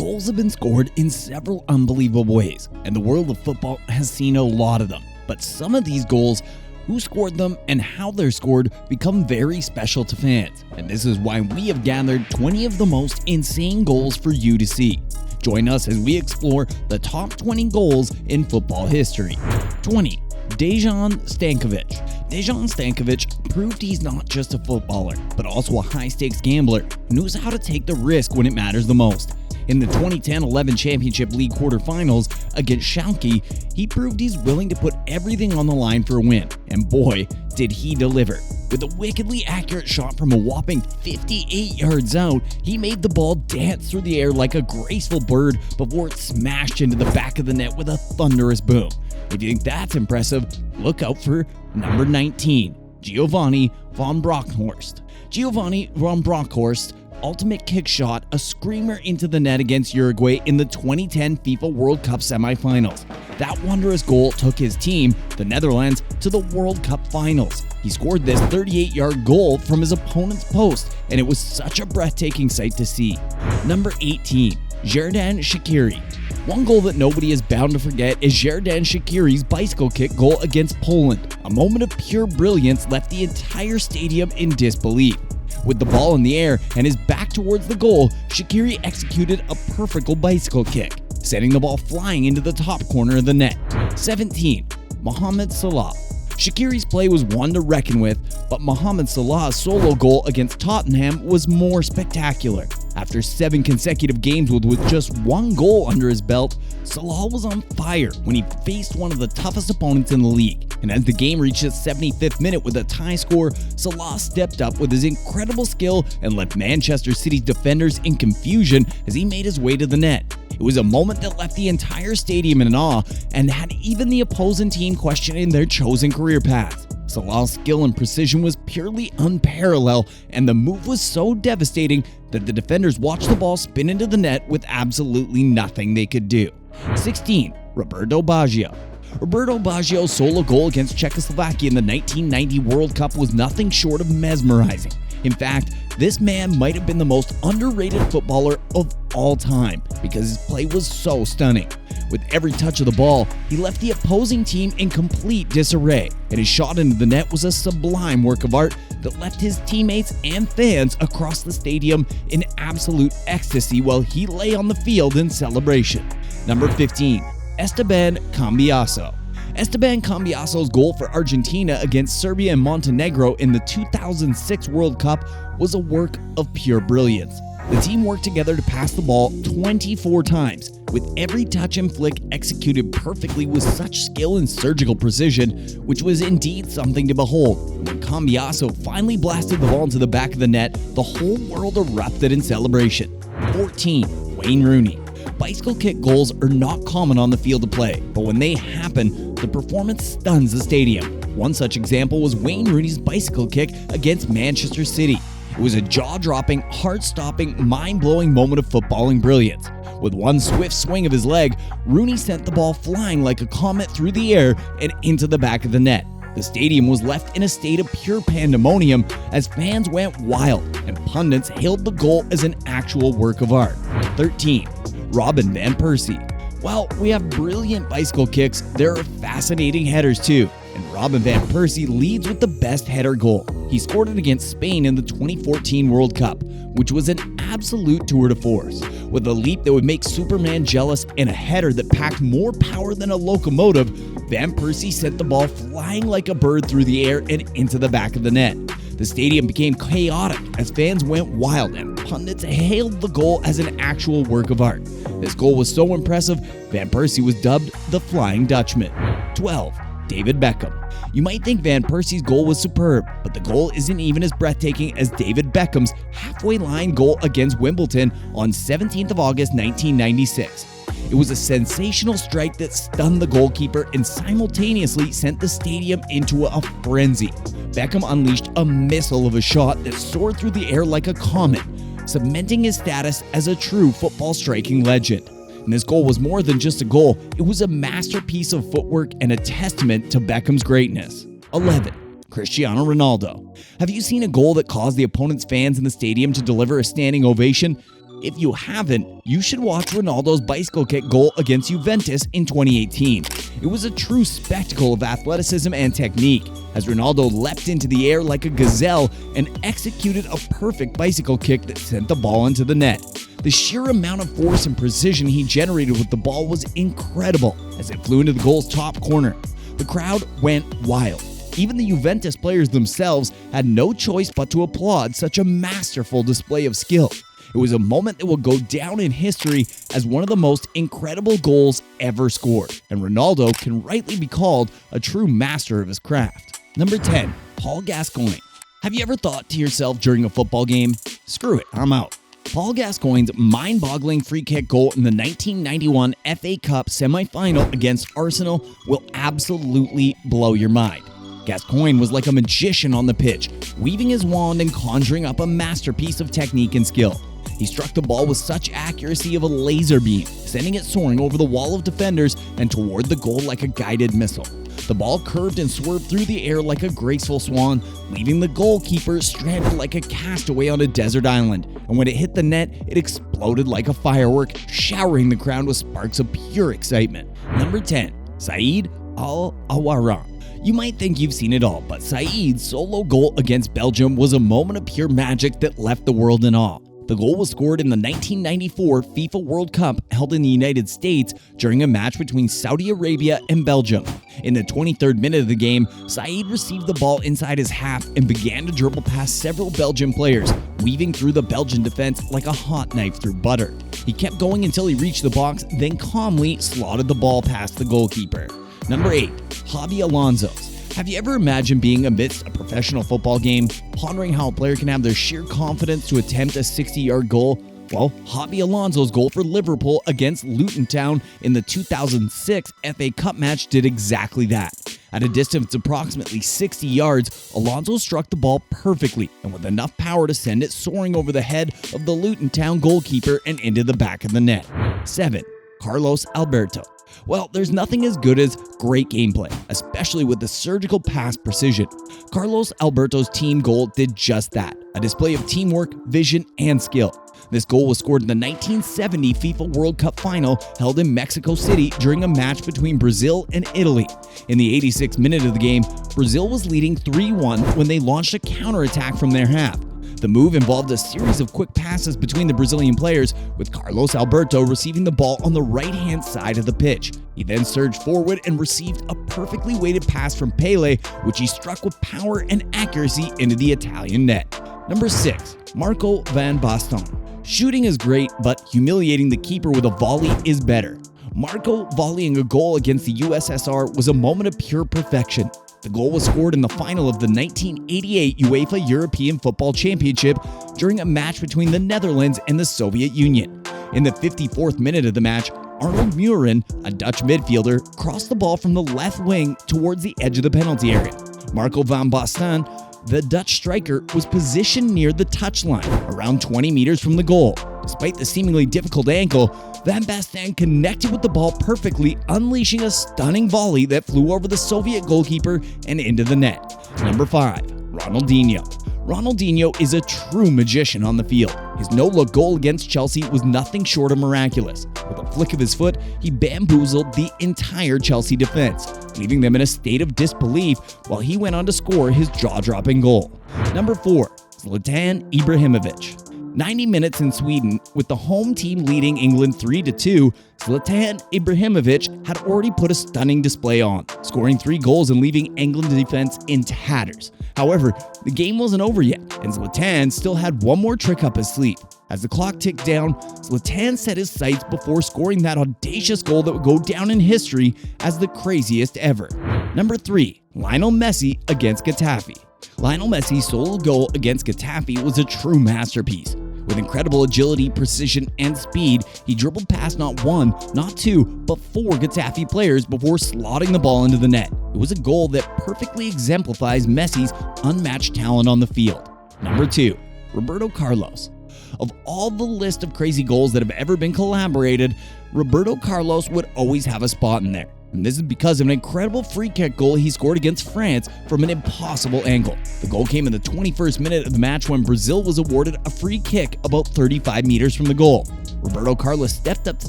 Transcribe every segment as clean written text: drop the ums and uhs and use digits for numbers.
Goals have been scored in several unbelievable ways, and the world of football has seen a lot of them. But some of these goals, who scored them and how they're scored, become very special to fans. And this is why we have gathered 20 of the most insane goals for you to see. Join us as we explore the top 20 goals in football history. 20. Dejan Stankovic. Dejan Stankovic proved he's not just a footballer, but also a high-stakes gambler who knows how to take the risk when it matters the most. In the 2010-11 Championship League quarterfinals against Schalke, he proved he's willing to put everything on the line for a win, and boy, did he deliver. With a wickedly accurate shot from a whopping 58 yards out, he made the ball dance through the air like a graceful bird before it smashed into the back of the net with a thunderous boom. If you think that's impressive, look out for number 19, Giovanni von Bronckhorst. Giovanni von Bronckhorst ultimate kick shot, a screamer into the net against Uruguay in the 2010 FIFA World Cup semifinals. That wondrous goal took his team, the Netherlands, to the World Cup finals. He scored this 38-yard goal from his opponent's post, and it was such a breathtaking sight to see. Number 18, Xherdan Shaqiri. One goal that nobody is bound to forget is Xherdan Shaqiri's bicycle kick goal against Poland. A moment of pure brilliance left the entire stadium in disbelief. With the ball in the air and his back towards the goal, Shaqiri executed a perfect bicycle kick, sending the ball flying into the top corner of the net. 17. Mohamed Salah. Shaqiri's play was one to reckon with, but Mohamed Salah's solo goal against Tottenham was more spectacular. After 7 consecutive games with just one goal under his belt, Salah was on fire when he faced one of the toughest opponents in the league. And as the game reached its 75th minute with a tie score, Salah stepped up with his incredible skill and left Manchester City's defenders in confusion as he made his way to the net. It was a moment that left the entire stadium in awe and had even the opposing team questioning their chosen career path. Salah's skill and precision was purely unparalleled, and the move was so devastating that the defenders watched the ball spin into the net with absolutely nothing they could do. 16. Roberto Baggio. Roberto Baggio's solo goal against Czechoslovakia in the 1990 World Cup was nothing short of mesmerizing. In fact, this man might have been the most underrated footballer of all time because his play was so stunning. With every touch of the ball, he left the opposing team in complete disarray, and his shot into the net was a sublime work of art that left his teammates and fans across the stadium in absolute ecstasy while he lay on the field in celebration. Number 15. Esteban Cambiaso. Esteban Cambiaso's goal for Argentina against Serbia and Montenegro in the 2006 World Cup was a work of pure brilliance. The team worked together to pass the ball 24 times, with every touch and flick executed perfectly with such skill and surgical precision, which was indeed something to behold. When Cambiaso finally blasted the ball into the back of the net, the whole world erupted in celebration. 14. Wayne Rooney. Bicycle kick goals are not common on the field of play, but when they happen, the performance stuns the stadium. One such example was Wayne Rooney's bicycle kick against Manchester City. It was a jaw-dropping, heart-stopping, mind-blowing moment of footballing brilliance. With one swift swing of his leg, Rooney sent the ball flying like a comet through the air and into the back of the net. The stadium was left in a state of pure pandemonium as fans went wild and pundits hailed the goal as an actual work of art. 13. Robin van Persie. While we have brilliant bicycle kicks, there are fascinating headers too, and Robin van Persie leads with the best header goal. He scored it against Spain in the 2014 World Cup, which was an absolute tour de force. With a leap that would make Superman jealous and a header that packed more power than a locomotive, Van Persie sent the ball flying like a bird through the air and into the back of the net. The stadium became chaotic as fans went wild and pundits hailed the goal as an actual work of art. This goal was so impressive, Van Persie was dubbed the Flying Dutchman. 12. David Beckham. You might think Van Persie's goal was superb, but the goal isn't even as breathtaking as David Beckham's halfway line goal against Wimbledon on 17th of August 1996. It was a sensational strike that stunned the goalkeeper and simultaneously sent the stadium into a frenzy. Beckham unleashed a missile of a shot that soared through the air like a comet, cementing his status as a true football striking legend. And this goal was more than just a goal, it was a masterpiece of footwork and a testament to Beckham's greatness. 11. Cristiano Ronaldo. Have you seen a goal that caused the opponent's fans in the stadium to deliver a standing ovation? If you haven't, you should watch Ronaldo's bicycle kick goal against Juventus in 2018. It was a true spectacle of athleticism and technique, as Ronaldo leapt into the air like a gazelle and executed a perfect bicycle kick that sent the ball into the net. The sheer amount of force and precision he generated with the ball was incredible as it flew into the goal's top corner. The crowd went wild. Even the Juventus players themselves had no choice but to applaud such a masterful display of skill. It was a moment that will go down in history as one of the most incredible goals ever scored, and Ronaldo can rightly be called a true master of his craft. Number 10. Paul Gascoigne. Have you ever thought to yourself during a football game, screw it, I'm out? Paul Gascoigne's mind-boggling free kick goal in the 1991 FA Cup semi-final against Arsenal will absolutely blow your mind. Gascoigne was like a magician on the pitch, weaving his wand and conjuring up a masterpiece of technique and skill. He struck the ball with such accuracy of a laser beam, sending it soaring over the wall of defenders and toward the goal like a guided missile. The ball curved and swerved through the air like a graceful swan, leaving the goalkeeper stranded like a castaway on a desert island. And when it hit the net, it exploded like a firework, showering the crowd with sparks of pure excitement. Number 10. Saeed Al-Awara. You might think you've seen it all, but Saeed's solo goal against Belgium was a moment of pure magic that left the world in awe. The goal was scored in the 1994 FIFA World Cup held in the United States during a match between Saudi Arabia and Belgium. In the 23rd minute of the game, Saeed received the ball inside his half and began to dribble past several Belgian players, weaving through the Belgian defense like a hot knife through butter. He kept going until he reached the box, then calmly slotted the ball past the goalkeeper. Number 8. Javi Alonso. Have you ever imagined being amidst a professional football game, pondering how a player can have their sheer confidence to attempt a 60-yard goal? Well, Javi Alonso's goal for Liverpool against Luton Town in the 2006 FA Cup match did exactly that. At a distance of approximately 60 yards, Alonso struck the ball perfectly and with enough power to send it soaring over the head of the Luton Town goalkeeper and into the back of the net. 7. Carlos Alberto. Well, there's nothing as good as great gameplay, especially with the surgical pass precision. Carlos Alberto's team goal did just that, a display of teamwork, vision, and skill. This goal was scored in the 1970 FIFA World Cup final held in Mexico City during a match between Brazil and Italy. In the 86th minute of the game, Brazil was leading 3-1 when they launched a counterattack from their half. The move involved a series of quick passes between the Brazilian players, with Carlos Alberto receiving the ball on the right-hand side of the pitch. He then surged forward and received a perfectly weighted pass from Pele, which he struck with power and accuracy into the Italian net. Number 6. Marco van Basten. Shooting is great, but humiliating the keeper with a volley is better. Marco volleying a goal against the USSR was a moment of pure perfection. The goal was scored in the final of the 1988 UEFA European Football Championship during a match between the Netherlands and the Soviet Union. In the 54th minute of the match, Arnold Muren, a Dutch midfielder, crossed the ball from the left wing towards the edge of the penalty area. Marco van Basten, the Dutch striker, was positioned near the touchline, around 20 meters from the goal. Despite the seemingly difficult angle, Van Basten connected with the ball perfectly, unleashing a stunning volley that flew over the Soviet goalkeeper and into the net. Number 5. Ronaldinho. Ronaldinho is a true magician on the field. His no-look goal against Chelsea was nothing short of miraculous. With a flick of his foot, he bamboozled the entire Chelsea defense, leaving them in a state of disbelief while he went on to score his jaw-dropping goal. Number 4. Zlatan Ibrahimovic. 90 minutes in Sweden, with the home team leading England 3-2, Zlatan Ibrahimovic had already put a stunning display on, scoring 3 goals and leaving England's defense in tatters. However, the game wasn't over yet, and Zlatan still had one more trick up his sleeve. As the clock ticked down, Zlatan set his sights before scoring that audacious goal that would go down in history as the craziest ever. Number 3. Lionel Messi against Getafe. Lionel Messi's solo goal against Getafe was a true masterpiece. With incredible agility, precision, and speed, he dribbled past not 1, not 2, but 4 Getafe players before slotting the ball into the net. It was a goal that perfectly exemplifies Messi's unmatched talent on the field. Number 2. Roberto Carlos. Of all the list of crazy goals that have ever been collaborated, Roberto Carlos would always have a spot in there. and this is because of an incredible free kick goal he scored against France from an impossible angle. The goal came in the 21st minute of the match when Brazil was awarded a free kick about 35 meters from the goal. Roberto Carlos stepped up to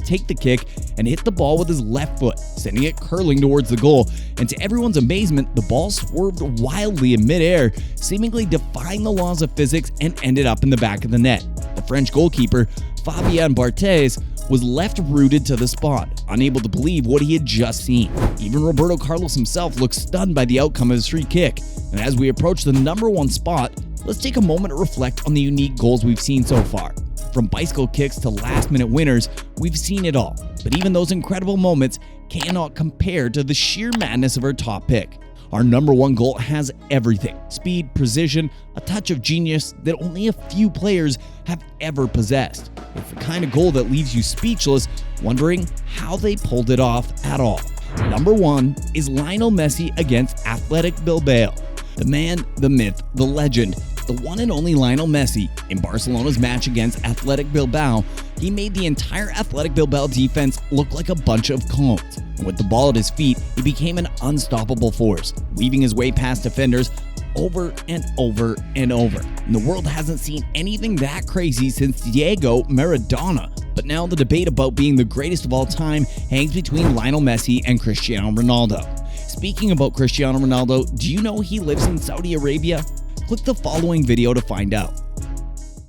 take the kick and hit the ball with his left foot, sending it curling towards the goal, and to everyone's amazement, the ball swerved wildly in midair, seemingly defying the laws of physics and ended up in the back of the net. The French goalkeeper, Fabien Barthez, was left rooted to the spot, unable to believe what he had just seen. Even Roberto Carlos himself looked stunned by the outcome of his free kick. And as we approach the number one spot, let's take a moment to reflect on the unique goals we've seen so far. From bicycle kicks to last-minute winners, we've seen it all. But even those incredible moments cannot compare to the sheer madness of our top pick. Our number one goal has everything: speed, precision, a touch of genius that only a few players have ever possessed. It's the kind of goal that leaves you speechless, wondering how they pulled it off at all. Number one is Lionel Messi against Athletic Bilbao. The man, the myth, the legend, the one and only Lionel Messi. In Barcelona's match against Athletic Bilbao, he made the entire Athletic Bilbao defense look like a bunch of clones. And with the ball at his feet, he became an unstoppable force, weaving his way past defenders over and over and over. And the world hasn't seen anything that crazy since Diego Maradona. But now the debate about being the greatest of all time hangs between Lionel Messi and Cristiano Ronaldo. Speaking about Cristiano Ronaldo, do you know he lives in Saudi Arabia? Click the following video to find out.